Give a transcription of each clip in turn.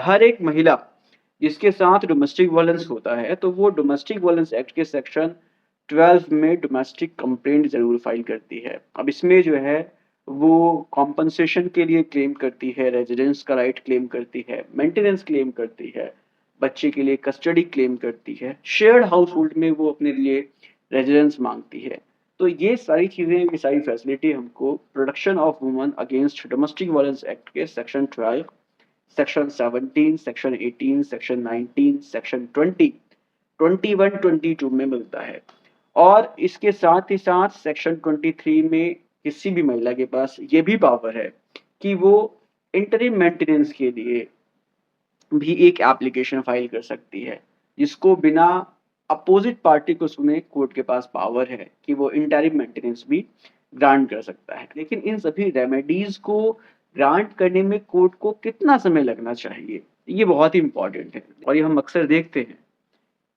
हर एक महिला जिसके साथ डोमेस्टिक वायलेंस होता है, तो वो डोमेस्टिक वायलेंस एक्ट के सेक्शन 12 में डोमेस्टिक कंप्लेंट ज़रूर फाइल करती है। अब इसमें जो है वो कॉम्पेंसेशन के लिए क्लेम करती है, रेज़िडेंस का राइट क्लेम करती है, मेंटेनेंस क्लेम करती है, बच्चे के लिए कस्टडी क्लेम करती है, शेयर्ड हाउसहोल्ड में वो अपने लिए रेज़िडेंस माँगती है। तो ये सारी चीज़ें, ये सारी फैसिलिटी हमको protection of woman against domestic violence act के section 12, section 17, section 18, section 19, section 20, 21, 22 में मिलता है। और इसके साथ ही साथ सेक्शन 23 में किसी भी महिला के पास ये भी पावर है कि वो इंटरिम मेंटेनेंस के लिए भी एक एप्लीकेशन फाइल कर सकती है, जिसको बिना अपोजिट पार्टी को सुने कोर्ट के पास पावर है कि वो इंटरिम मेंटेनेंस भी ग्रांट कर सकता है। लेकिन इन सभी रेमेडीज को ग्रांट करने में कोर्ट को कितना समय लगना चाहिए, ये बहुत ही इंपॉर्टेंट है। और ये हम अक्सर देखते हैं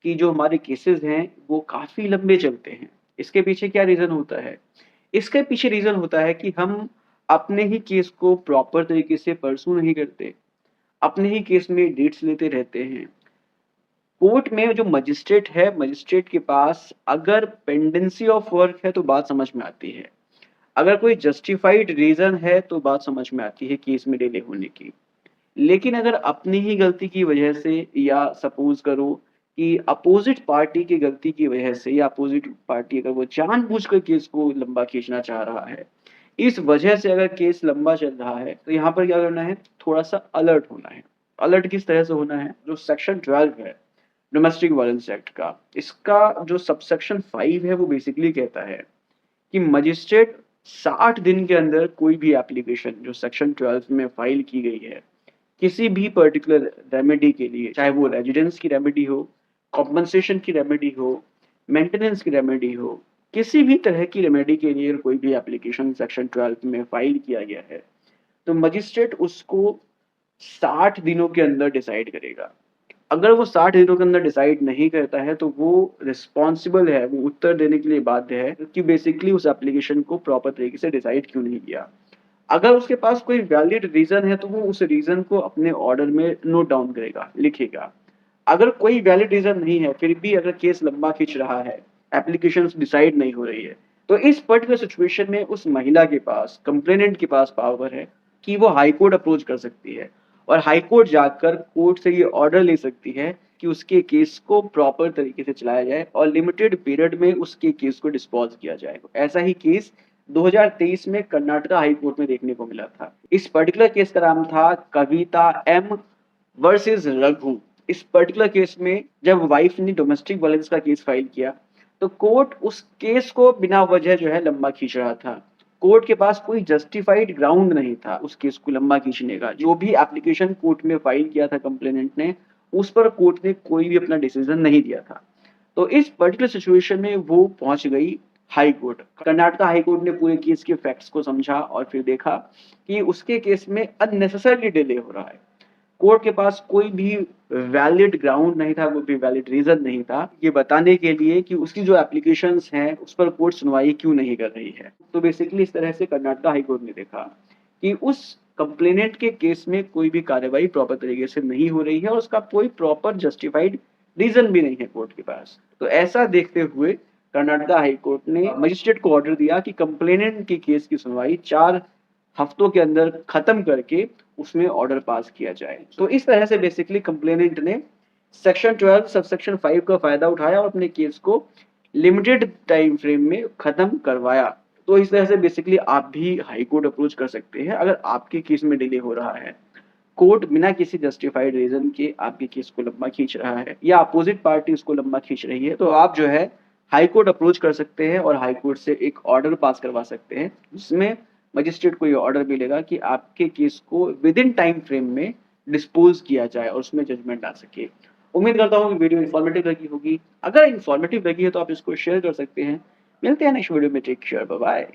कि जो हमारे केसेस हैं वो काफ़ी लंबे चलते हैं। इसके पीछे क्या रीज़न होता है? इसके पीछे रीज़न होता है कि हम अपने ही केस को प्रॉपर तरीके से परस्यू नहीं करते, अपने ही केस में डेट्स लेते रहते हैं। कोर्ट में जो मजिस्ट्रेट है, मजिस्ट्रेट के पास अगर पेंडेंसी ऑफ वर्क है तो बात समझ में आती है। अगर कोई जस्टिफाइड रीज़न है तो बात समझ में आती है केस में डिले होने की। लेकिन अगर अपनी ही गलती की वजह से, या सपोज़ करो कि अपोज़िट पार्टी की गलती की वजह से, या अपोज़िट पार्टी अगर वो जानबूझकर केस को लंबा खींचना चाह रहा है, इस वजह से अगर केस लंबा चल रहा है, तो यहाँ पर क्या करना है, थोड़ा-सा अलर्ट होना है। अलर्ट किस तरह से होना है? जो सेक्शन 12 है डोमेस्टिक वायलेंस एक्ट का, इसका जो सबसेक्शन 5 है वो बेसिकली कहता है कि मजिस्ट्रेट 60 दिन के अंदर कोई भी एप्लीकेशन जो सेक्शन 12 में फाइल की गई है, किसी भी पर्टिकुलर रेमेडी के लिए, चाहे वो रेजिडेंस की रेमेडी हो, कॉम्पेंसेशन की रेमेडी हो, मेंटेनेंस की रेमेडी हो, किसी भी तरह की रेमेडी के लिए कोई भी एप्लीकेशन सेक्शन 12 में फाइल किया गया है, तो मजिस्ट्रेट उसको 60 दिनों के अंदर डिसाइड करेगा। अगर वो 60 दिनों के अंदर डिसाइड नहीं करता है, तो वो रिस्पॉन्सिबल है, वो उत्तर देने के लिए बाध्य है कि बेसिकली उस एप्लीकेशन को प्रॉपर तरीके से डिसाइड क्यों नहीं किया। अगर उसके पास कोई वैलिड रीज़न है, तो वो उस रीज़न को अपने ऑर्डर में नोट डाउन करेगा, लिखेगा। अगर कोई वैलिड रीज़न नहीं है, फिर भी अगर केस लंबा खींच रहा है, एप्लीकेशंस डिसाइड नहीं हो रही है, तो इस पर्टिकुलर सिचुएशन में उस महिला के पास, कंप्लेनेंट के पास पावर है कि वो हाई कोर्ट अप्रोच कर सकती है और हाई कोर्ट जाकर कोर्ट से ये ऑर्डर ले सकती है कि उसके केस को प्रॉपर तरीके से चलाया जाए और लिमिटेड पीरियड में उसके केस को डिस्पोज़ किया जाए। ऐसा ही केस 2023 में कर्नाटका हाई कोर्ट में देखने को मिला था। इस पर्टिकुलर केस का नाम था कविता एम वर्सेस रघु। इस पर्टिकुलर केस में जब वाइफ ने डोमेस्टिक वायलेंस का केस फाइल किया, तो कोर्ट उस केस को बिना वजह जो है लंबा खींच रहा था। कोर्ट के पास कोई जस्टिफाइड ग्राउंड नहीं था उस केस को लंबा खींचने का। जो भी एप्लीकेशन कोर्ट में फाइल किया था कंप्लेनेंट ने, उस पर कोर्ट ने कोई भी अपना डिसीजन नहीं दिया था। तो इस पर्टिकुलर सिचुएशन में वो पहुंच गई high court. Karnataka high court ने पूरे केस के फैक्ट्स को समझा और फिर देखा कि उसके केस में अननेसेसरली डिले हो रहा है। कोर्ट के पास कोई भी वैलिड ग्राउंड नहीं था, कोई भी वैलिड रीज़न नहीं था, ये बताने के लिए कि उसकी जो एप्लीकेशंस हैं, उस पर कोर्ट सुनवाई क्यों नहीं कर रही है। तो बेसिकली इस तरह से कर्नाटका हाई कोर्ट ने देखा कि उस कंप्लेनेंट के केस में कोई भी कार्रवाई प्रॉपर तरीके से नहीं हो रही है और उसका कोई प्रॉपर जस्टिफाइड रीज़न भी नहीं है कोर्ट के पास। तो ऐसा देखते हुए कर्नाटका हाई कोर्ट ने मजिस्ट्रेट को ऑर्डर दिया कि कंप्लेनेंट के केस की सुनवाई 4 हफ्तों के अंदर खत्म करके उसमें ऑर्डर पास किया जाए। तो इस तरह से बेसिकली कंप्लेनेंट ने सेक्शन 12 सबसेक्शन 5 का फायदा उठाया और अपने केस को लिमिटेड टाइम फ्रेम में खत्म करवाया। तो इस तरह से बेसिकली आप भी हाई कोर्ट अप्रोच कर सकते हैं अगर आपके केस में डिले हो रहा है। कोर्ट बिना किसी जस्टिफाइड रीजन के आपके केस को लंबा खींच रहा है या अपोजिट पार्टी उसको लंबा खींच रही है, तो आप जो है हाई कोर्ट अप्रोच कर सकते हैं और हाई कोर्ट से एक ऑर्डर पास करवा सकते हैं, जिसमें मजिस्ट्रेट को ये ऑर्डर मिलेगा कि आपके केस को विद इन टाइम फ्रेम में डिस्पोज किया जाए और उसमें जजमेंट आ सके। उम्मीद करता हूँ कि वीडियो इन्फॉर्मेटिव लगी होगी। अगर इन्फॉर्मेटिव लगी है तो आप इसको शेयर कर सकते हैं। मिलते हैं नेक्स्ट वीडियो में। Take care, bye bye.